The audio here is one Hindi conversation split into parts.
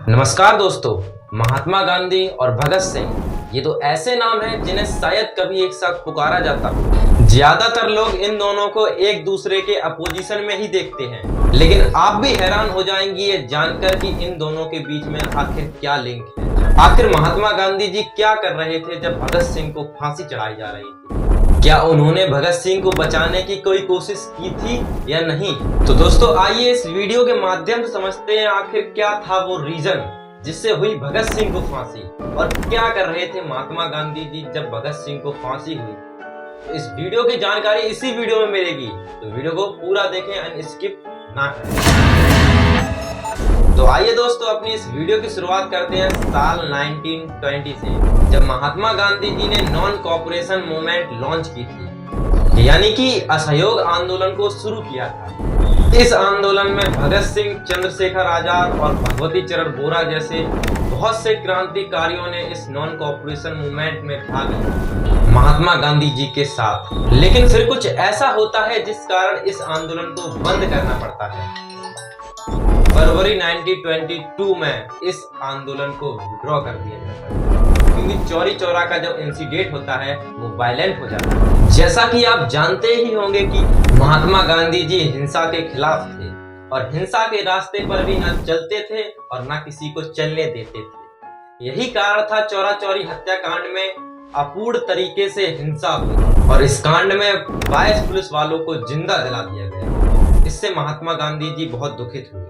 नमस्कार दोस्तों। महात्मा गांधी और भगत सिंह ये तो ऐसे नाम हैं जिन्हें शायद कभी एक साथ पुकारा जाता। ज्यादातर लोग इन दोनों को एक दूसरे के अपोजिशन में ही देखते हैं, लेकिन आप भी हैरान हो जाएंगी ये जानकर कि इन दोनों के बीच में आखिर क्या लिंक है। आखिर महात्मा गांधी जी क्या कर रहे थे जब भगत सिंह को फांसी चढ़ाई जा रही थी? क्या उन्होंने भगत सिंह को बचाने की कोई कोशिश की थी या नहीं? तो दोस्तों आइए इस वीडियो के माध्यम से समझते हैं आखिर क्या था वो रीजन जिससे हुई भगत सिंह को फांसी, और क्या कर रहे थे महात्मा गांधी जी जब भगत सिंह को फांसी हुई। तो इस वीडियो की जानकारी इसी वीडियो में मिलेगी, तो वीडियो को पूरा देखें एंड स्किप ना करें। तो आइए दोस्तों अपनी इस वीडियो की शुरुआत करते हैं साल 1920 से, जब महात्मा गांधी जी ने नॉन कॉपरेशन मूवमेंट लॉन्च की थी, यानी कि असहयोग आंदोलन को शुरू किया था। इस आंदोलन में भगत सिंह, चंद्रशेखर आजाद और भगवती चरण बोरा जैसे बहुत से क्रांतिकारियों ने इस नॉन कॉपरेशन मूवमेंट में भाग लिया महात्मा गांधी जी के साथ। लेकिन फिर कुछ ऐसा होता है जिस कारण इस आंदोलन को बंद करना पड़ता है। फरवरी 1922 में इस आंदोलन को विड्रॉ कर दिया जाता है, क्योंकि चौरी चौरा का जो इंसिडेंट होता है वो वायलेंट हो जाता है। जैसा कि आप जानते ही होंगे कि महात्मा गांधी जी हिंसा के खिलाफ थे और हिंसा के रास्ते पर भी न चलते थे और न किसी को चलने देते थे। यही कारण था चौरा चौरी हत्याकांड में अपूर्ण तरीके से हिंसा हुई और इस कांड में 22 पुलिस वालों को जिंदा जला दिया गया। इससे महात्मा गांधी जी बहुत दुखित हुए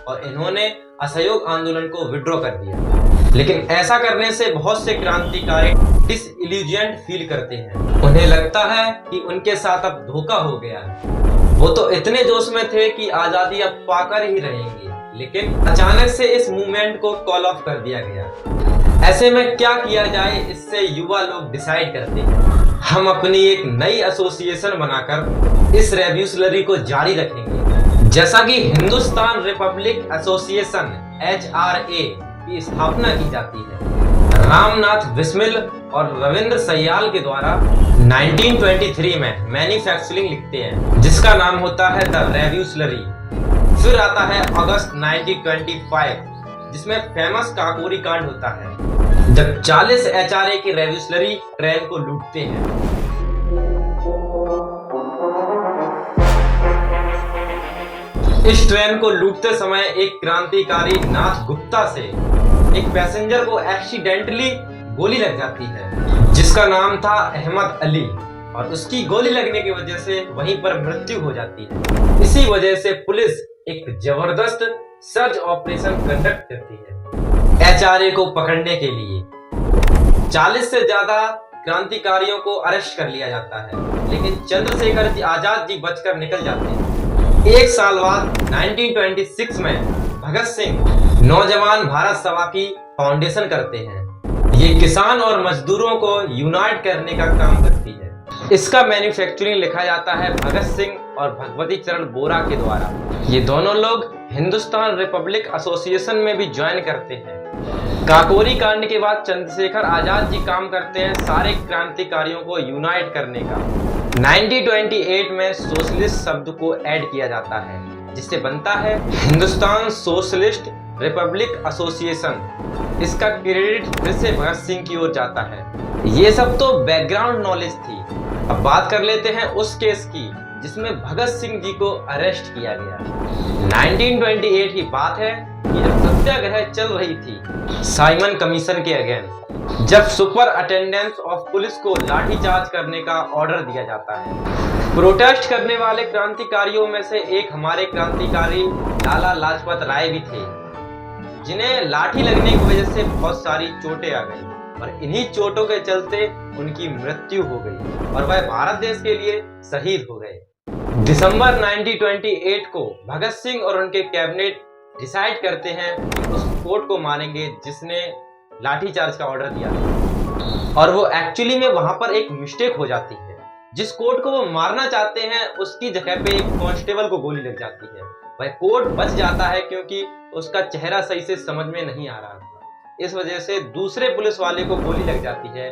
और इन्होंने असहयोग आंदोलन को विड्रॉ कर दिया। लेकिन ऐसा करने से बहुत से क्रांतिकारी डिसइल्यूजन्ड फील करते हैं। उन्हें लगता है कि उनके साथ अब धोखा हो गया है। वो तो इतने जोश में थे कि आजादी अब पाकर ही रहेंगे, लेकिन अचानक से इस मूवमेंट को कॉल ऑफ कर दिया गया। ऐसे में क्या किया जाए, इससे युवा लोग डिसाइड करते हैं हम अपनी एक नई एसोसिएशन बनाकर इस रेवोल्यूशनरी को जारी रखेंगे। जैसा कि हिंदुस्तान रिपब्लिक एसोसिएशन HRA की स्थापना की जाती है। रामनाथ बिस्मिल और रविंद्र सयाल के द्वारा 1923 में मैन्युफैक्चरिंग लिखते हैं, जिसका नाम होता है द रेवोल्यूशनरी। फिर आता है अगस्त 1925, जिसमें फेमस काकोरी कांड होता है, जब 40 HRA के रेवोल्यूशनरी ट्रेन को लूटते हैं। इस ट्रेन को लूटते समय एक क्रांतिकारी नाथ गुप्ता से एक पैसेंजर को एक्सीडेंटली गोली लग जाती है, जिसका नाम था अहमद अली, और उसकी गोली लगने की वजह से वहीं पर मृत्यु हो जाती है। इसी वजह से पुलिस एक जबरदस्त सर्च ऑपरेशन कंडक्ट करती है HRA को पकड़ने के लिए। 40 से ज्यादा क्रांतिकारियों को अरेस्ट कर लिया जाता है, लेकिन चंद्रशेखर आजाद जी बचकर निकल जाते हैं। एक साल बाद 1926 में भगत सिंह नौजवान भारत सभा की फाउंडेशन करते हैं। ये किसान और मजदूरों को यूनाइट करने का काम करती है। इसका मैन्युफैक्चरिंग लिखा जाता है भगत सिंह और भगवती चरण बोरा के द्वारा। ये दोनों लोग हिंदुस्तान रिपब्लिक एसोसिएशन में भी ज्वाइन करते हैं। काकोरी कांड के बाद चंद्रशेखर आजाद जी काम करते हैं सारे क्रांतिकारियों को यूनाइट करने का। 1928 में सोशलिस्ट शब्द को ऐड किया जाता है, जिससे बनता है हिंदुस्तान सोशलिस्ट रिपब्लिक एसोसिएशन। इसका क्रेडिट फिर से भगत सिंह की ओर जाता है। ये सब तो बैकग्राउंड नॉलेज थी। अब बात कर लेते हैं उस केस की जिसमें भगत सिंह जी को अरेस्ट किया गया। 1928 की बात है कि जब सत्याग्रह चल रही थी साइमन कमीशन के अगेंस्ट, जब सुपर अटेंडेंस ऑफ पुलिस को लाठीचार्ज करने का ऑर्डर दिया जाता है। प्रोटेस्ट करने वाले क्रांतिकारियों में से एक हमारे क्रांतिकारी लाला लाजपत राय भी थे, जिन्हें लाठी लगने की वजह से बहुत सारी चोटें आ गई और इन्हीं चोटों के चलते उनकी मृत्यु हो गई और वह भारत देश के लिए शहीद हो गए। दिसंबर 1928 को भगत सिंह और उनके कैबिनेट डिसाइड करते हैं कि उस कोर्ट को मानेंगे जिसने लाठीचार्ज का ऑर्डर दिया था, और वो एक्चुअली में वहां पर एक मिस्टेक हो जाती है। जिस कोर्ट को वो मारना चाहते हैं उसकी जगह पे एक कांस्टेबल को गोली लग जाती है। वह कोर्ट बच जाता है क्योंकि उसका चेहरा सही से समझ में नहीं आ रहा था। इस वजह से दूसरे पुलिस वाले को गोली लग जाती है।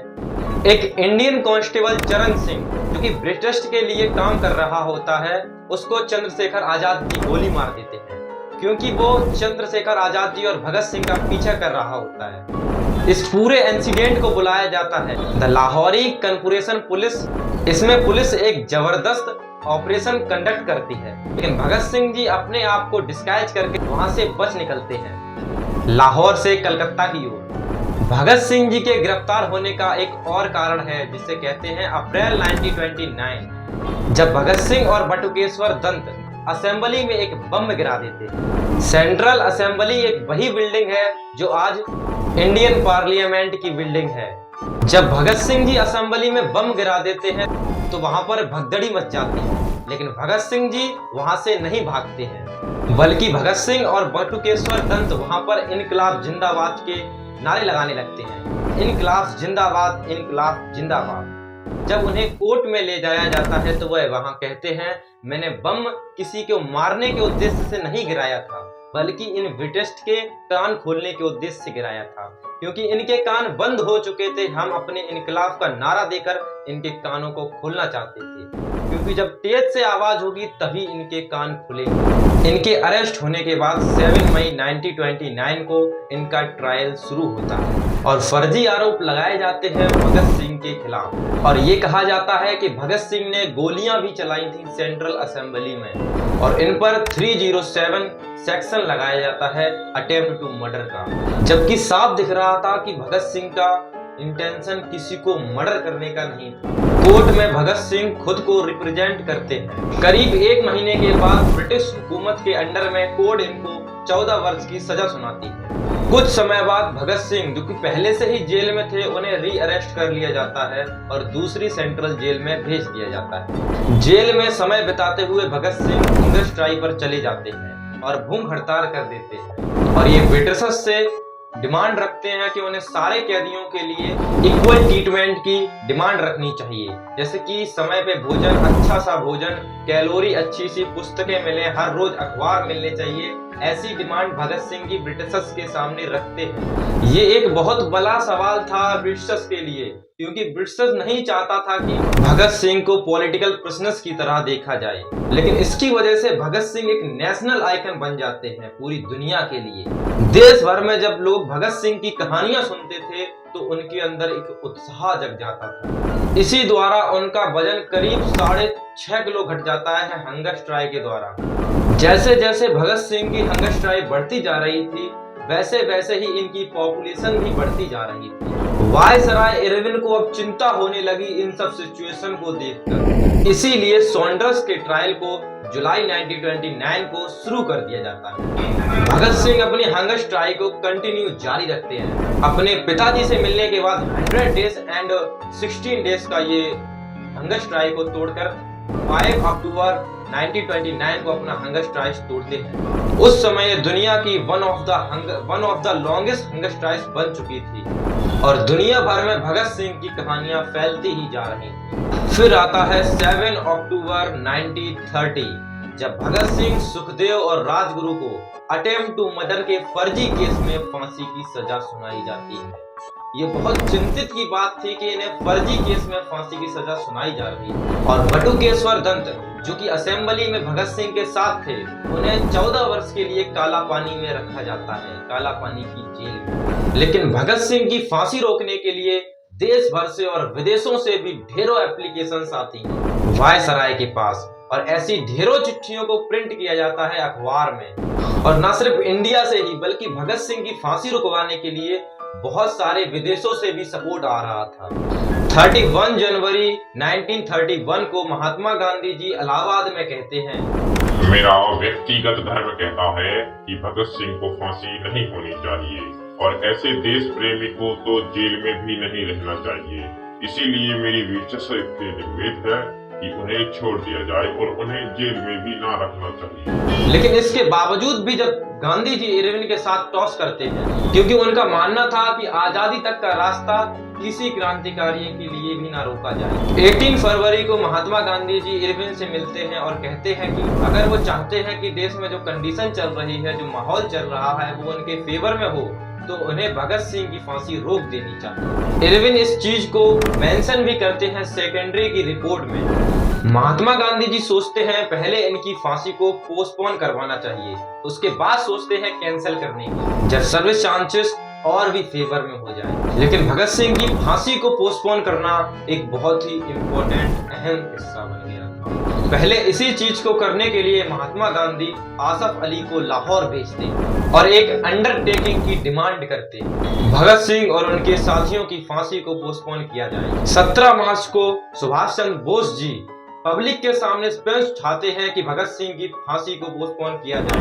एक इंडियन कांस्टेबल चरण सिंह, जो कि ब्रिटिश के लिए काम कर रहा होता है, उसको चंद्रशेखर आजाद की गोली मार देते हैं। क्योंकि वो चंद्रशेखर आजाद जी और भगत सिंह का पीछा कर रहा होता है। इस पूरे इंसिडेंट को बुलाया जाता है द लाहौरी कॉर्पोरेशन पुलिस। इसमें पुलिस एक जबरदस्त ऑपरेशन कंडक्ट करती है, लेकिन भगत सिंह जी अपने आप को डिस्गाइज करके वहां से बच निकलते हैं लाहौर से कलकत्ता की ओर। भगत सिंह जी के गिरफ्तार होने का एक और कारण है जिसे कहते हैं अप्रैल 1929, जब भगत सिंह और बटुकेश्वर दत्त असेंबली में एक बम गिरा देते हैं। सेंट्रल असेंबली एक वही बिल्डिंग है जो आज इंडियन पार्लियामेंट की बिल्डिंग है। जब भगत सिंह जी असेंबली में बम गिरा देते हैं तो वहां पर भगदड़ी मच जाती है, लेकिन भगत सिंह जी वहां से नहीं भागते हैं, बल्कि भगत सिंह और बटुकेश्वर दत्त वहां पर इनकलाब जिंदाबाद के नारे लगाने लगते हैं। इनकलाब जिंदाबाद, इनकलाब जिंदाबाद। जब उन्हें कोर्ट में ले जाया जाता है तो वह वहां कहते हैं, मैंने बम किसी को मारने के उद्देश्य से नहीं गिराया था, बल्कि इन ब्रिटिश के कान खोलने के उद्देश्य से गिराया था, क्योंकि इनके कान बंद हो चुके थे। हम अपने इनकलाब का नारा देकर इनके कानों को खोलना चाहते थे, क्योंकि जब तेज से आवाज होगी तभी इनके कान खुलेंगे। इनके अरेस्ट होने के बाद 7 मई 1929 को इनका ट्रायल शुरू होता है और फर्जी आरोप लगाए जाते हैं भगत सिंह के खिलाफ। और ये कहा जाता है कि भगत सिंह ने गोलियां भी चलाई थी सेंट्रल असेंबली में, और इन पर 307 सेक्शन लगाया जाता है अटेम्प्ट टू मर्डर का, जबकि साफ दिख रहा था कि भगत सिंह का इंटेंशन किसी को मर्डर करने का नहीं था। कोर्ट में भगत सिंह खुद को रिप्रेजेंट करते हैं। करीब 1 महीने के बाद ब्रिटिश हुकूमत के अंडर में कोर्ट इनको 14 वर्ष की सजा सुनाती है। कुछ समय बाद भगत सिंह, जो कि पहले से ही जेल में थे, उन्हें री अरेस्ट कर लिया जाता है और दूसरी सेंट्रल जेल में भेज दिया जाता है। जेल में समय बिताते हुए भगत सिंह हंगर स्ट्राइक पर चले जाते हैं और भूख हड़ताल कर देते हैं, और ये ब्रिटिशर्स से डिमांड रखते हैं कि उन्हें सारे कैदियों के लिए इक्वल ट्रीटमेंट की डिमांड रखनी चाहिए, जैसे कि समय पे भोजन, अच्छा सा भोजन, कैलोरी अच्छी सी, पुस्तकें मिले, हर रोज अखबार मिलने चाहिए। ऐसी डिमांड भगत सिंह जी ब्रिटिशर्स के सामने रखते हैं। ये एक बहुत बड़ा सवाल था ब्रिटिशर्स के लिए, क्योंकि ब्रिटिशर्स नहीं चाहता था कि भगत सिंह को पॉलिटिकल प्रिजनर्स की तरह देखा जाए, लेकिन इसकी वजह से भगत सिंह एक नेशनल आइकन बन जाते हैं पूरी दुनिया के लिए। देश भर में जब लोग भगत सिंह की कहानियां सुनते थे तो उनके अंदर एक उत्साह जग जाता था। इसी द्वारा उनका वजन करीब 6.5 किलो घट जाता है हंगर स्ट्राइक के द्वारा। जैसे जैसे भगत सिंह की हंगर स्ट्राइक बढ़ती जा रही थी, वैसे वैसे ही इनकी पॉपुलेशन भी बढ़ती जा रही थी। वायसराय इरविन को अब चिंता होने लगी इन सब सिचुएशन को देखकर, इसीलिए सॉन्डर्स के ट्रायल को जुलाई 1929 को शुरू कर दिया जाता है। भगत सिंह अपनी हंगर स्ट्राइक को कंटिन्यू जारी रखते हैं। अपने पिताजी से मिलने के बाद 100 डेज एंड 16 डेज का ये हंगर स्ट्राइक को तोड़कर 5 अक्टूबर 1929 को अपना हंगर स्ट्राइक तोड़ते हैं। उस समय दुनिया की one of the longest hunger strike बन चुकी थी और दुनिया भर में भगत सिंह की कहानियां फैलती ही जा रही। फिर आता है 7 अक्टूबर 1930, जब भगत सिंह, सुखदेव और राजगुरु को अटेम्प्ट टू मर्डर के फर्जी केस में फांसी की सजा सुनाई जाती है। ये बहुत चिंतित की बात थी कि इन्हें फर्जी केस में फांसी की सजा सुनाई जा रही है। और बटुकेश्वर दत्त, जो कि असेंबली में भगत सिंह के साथ थे, उन्हें 14 वर्ष के लिए काला पानी में रखा जाता है, काला पानी की जेल में। लेकिन भगत सिंह की फांसी रोकने के लिए देश भर से और विदेशों से भी ढेरों एप्लीकेशंस आती हैं वायसराय के पास, और ऐसी ढेरों चिट्ठियों को प्रिंट किया जाता है अखबार में। और न सिर्फ इंडिया से ही, बल्कि भगत सिंह की फांसी रुकवाने के लिए बहुत सारे विदेशों से भी सपोर्ट आ रहा था। 31 जनवरी 1931 को महात्मा गांधी जी इलाहाबाद में कहते हैं, मेरा व्यक्तिगत धर्म कहता है कि भगत सिंह को फांसी नहीं होनी चाहिए और ऐसे देश प्रेमी को तो जेल में भी नहीं रहना चाहिए। इसीलिए मेरी विशेष निवेदन है कि उन्हें छोड़ दिया जाए और उन्हें जेल में भी ना रखना चाहिए। लेकिन इसके बावजूद भी जब गांधी जी इरविन के साथ टॉस करते हैं, क्योंकि उनका मानना था कि आजादी तक का रास्ता किसी क्रांतिकारी के लिए भी ना रोका जाए। 18 फरवरी को महात्मा गांधी जी इरविन से मिलते हैं और कहते हैं कि अगर वो चाहते हैं कि देश में जो कंडीशन चल रही है, जो माहौल चल रहा है, वो उनके फेवर में हो, तो उन्हें भगत सिंह की फांसी रोक देनी चाहिए। इरविन इस चीज को मेंशन भी करते हैं सेकेंडरी की रिपोर्ट में। महात्मा गांधी जी सोचते हैं पहले इनकी फांसी को पोस्टपोन करवाना चाहिए, उसके बाद सोचते हैं कैंसिल करने की, जब सर्विस चांसेस और भी फेवर में हो जाए। लेकिन भगत सिंह की फांसी को पोस्टपोन करना एक बहुत ही इम्पोर्टेंट अहम हिस्सा बन गया था। पहले इसी चीज को करने के लिए महात्मा गांधी आसफ अली को लाहौर भेजते और एक अंडरटेकिंग की डिमांड करते, भगत सिंह और उनके साथियों की फांसी को पोस्टपोन किया जाए। 17 मार्च को सुभाष चंद्र बोस जी पब्लिक के सामने स्पष्ट उठाते हैं कि भगत सिंह की फांसी को पोस्टपोन किया जाए।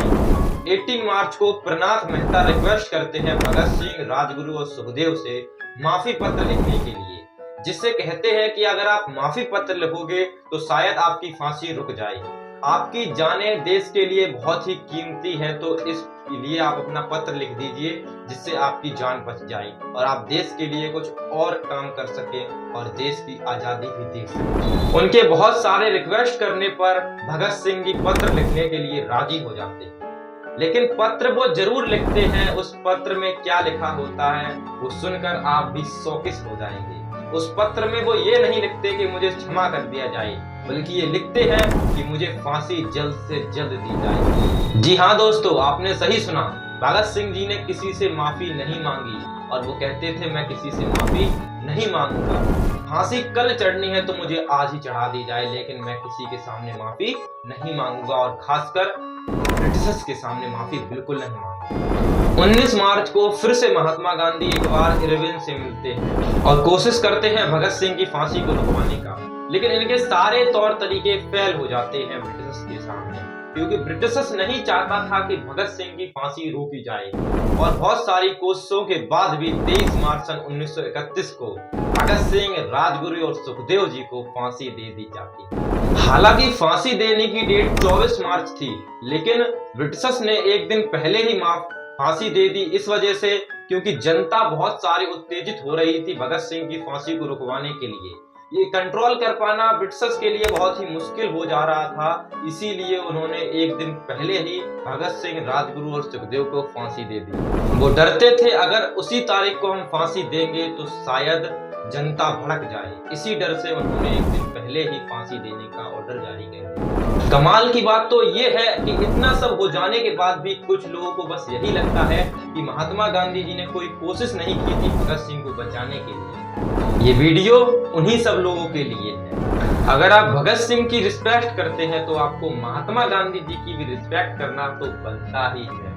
18 मार्च को प्रनाथ मेहता रिक्वेस्ट करते हैं भगत सिंह, राजगुरु और सुखदेव से माफी पत्र लिखने के लिए, जिससे कहते हैं कि अगर आप माफी पत्र लिखोगे तो शायद आपकी फांसी रुक जाए। आपकी जानें देश के लिए बहुत ही कीमती है, तो इसलिए आप अपना पत्र लिख दीजिए जिससे आपकी जान बच जाए और आप देश के लिए कुछ और काम कर सकें और देश की आजादी भी दे सकें। उनके बहुत सारे रिक्वेस्ट करने पर भगत सिंह जी पत्र लिखने के लिए राजी हो जाते हैं, लेकिन पत्र वो जरूर लिखते हैं। उस पत्र में क्या लिखा होता है वो सुनकर आप भी शौकिस हो जाएंगे। उस पत्र में वो ये नहीं लिखते कि मुझे क्षमा कर दिया जाए, बल्कि ये लिखते हैं कि मुझे फांसी जल्द से जल्द दी जाए। जी हाँ दोस्तों, आपने सही सुना, भगत सिंह जी ने किसी से माफी नहीं मांगी और वो कहते थे मैं किसी से माफी नहीं मांगूंगा। फांसी कल चढ़नी है तो मुझे आज ही चढ़ा दी जाए, लेकिन मैं किसी के सामने माफी नहीं मांगूंगा और खासकर ब्रिटिशर्स के सामने माफी बिल्कुल नहीं मांगूंगा। 19 मार्च को फिर से महात्मा गांधी एक बार इरविन से मिलते हैं और कोशिश करते हैं भगत सिंह की फांसी को रुकवाने का, लेकिन इनके सारे तौर तरीके फेल हो जाते हैं ब्रिटिशर्स के सामने, क्योंकि ब्रिटिशर्स नहीं चाहता था कि भगत सिंह की फांसी रोकी जाए। और बहुत सारी कोशिशों के बाद भी 23 मार्च सन 1931 को भगत सिंह, राजगुरु और सुखदेव जी को फांसी दे दी जाती। हालांकि फांसी देने की डेट 24 मार्च थी, लेकिन ब्रिटिशर्स ने एक दिन पहले ही फांसी दे दी, इस वजह से क्योंकि जनता बहुत सारी उत्तेजित हो रही थी भगत सिंह की फांसी को रुकवाने के लिए। ये कंट्रोल कर पाना ब्रिटिशर्स के लिए बहुत ही मुश्किल हो जा रहा था, इसीलिए उन्होंने एक दिन पहले ही भगत सिंह, राजगुरु और सुखदेव को फांसी दे दी। वो डरते थे अगर उसी तारीख को हम फांसी देंगे तो शायद जनता भड़क जाए, इसी डर से उन्होंने एक दिन पहले ही फांसी देने का ऑर्डर जारी कर दिया। कमाल की बात तो ये है कि इतना सब हो जाने के बाद भी कुछ लोगों को बस यही लगता है कि महात्मा गांधी जी ने कोई कोशिश नहीं की थी भगत सिंह को बचाने के लिए। ये वीडियो उन्हीं सब लोगों के लिए है। अगर आप भगत सिंह की रिस्पेक्ट करते हैं तो आपको महात्मा गांधी जी की भी रिस्पेक्ट करना तो बनता ही है।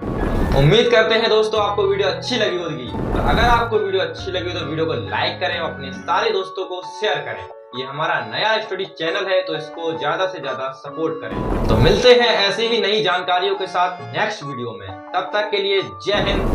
उम्मीद करते हैं दोस्तों आपको वीडियो अच्छी लगी होगी। तो अगर आपको वीडियो अच्छी लगी तो वीडियो को लाइक करें और अपने सारे दोस्तों को शेयर करें। ये हमारा नया स्टडी चैनल है तो इसको ज्यादा से ज्यादा सपोर्ट करें। तो मिलते हैं ऐसे ही नई जानकारियों के साथ नेक्स्ट वीडियो में, तब तक के लिए जय हिंद।